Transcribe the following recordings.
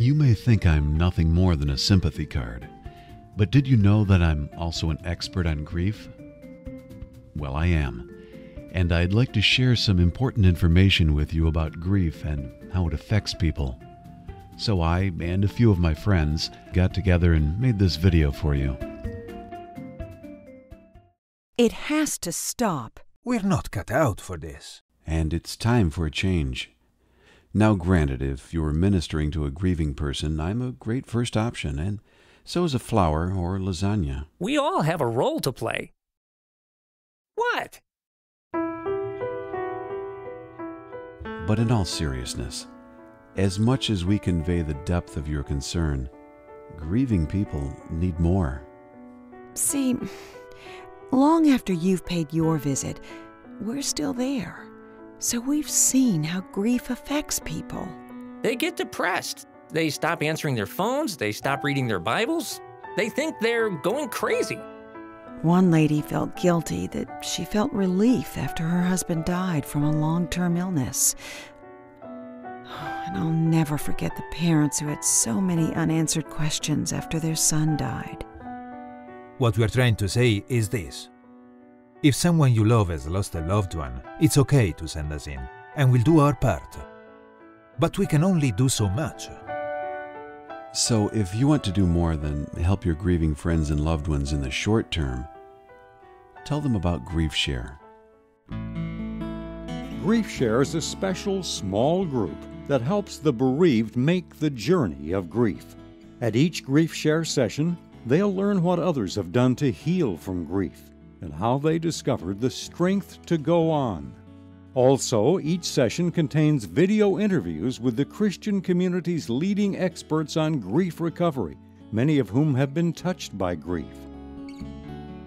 You may think I'm nothing more than a sympathy card, but did you know that I'm also an expert on grief? Well, I am, and I'd like to share some important information with you about grief and how it affects people. So I and a few of my friends got together and made this video for you. It has to stop. We're not cut out for this. And it's time for a change. Now granted, if you're ministering to a grieving person, I'm a great first option, and so is a flower or lasagna. We all have a role to play. What? But in all seriousness, as much as we convey the depth of your concern, grieving people need more. See, long after you've paid your visit, we're still there. So we've seen how grief affects people. They get depressed. They stop answering their phones. They stop reading their Bibles. They think they're going crazy. One lady felt guilty that she felt relief after her husband died from a long-term illness. And I'll never forget the parents who had so many unanswered questions after their son died. What we're trying to say is this. If someone you love has lost a loved one, it's okay to send us in, and we'll do our part. But we can only do so much. So if you want to do more than help your grieving friends and loved ones in the short term, tell them about GriefShare. GriefShare is a special small group that helps the bereaved make the journey of grief. At each GriefShare session, they'll learn what others have done to heal from grief and how they discovered the strength to go on. Also, each session contains video interviews with the Christian community's leading experts on grief recovery, many of whom have been touched by grief.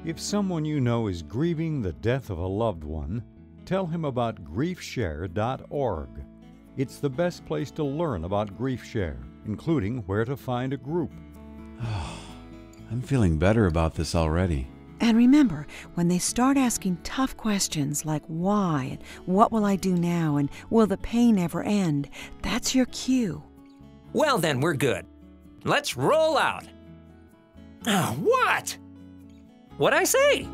If someone you know is grieving the death of a loved one, tell him about GriefShare.org. It's the best place to learn about GriefShare, including where to find a group. I'm feeling better about this already. And remember, when they start asking tough questions like why and what will I do now and will the pain ever end, that's your cue. Well then, we're good. Let's roll out. What? What'd I say?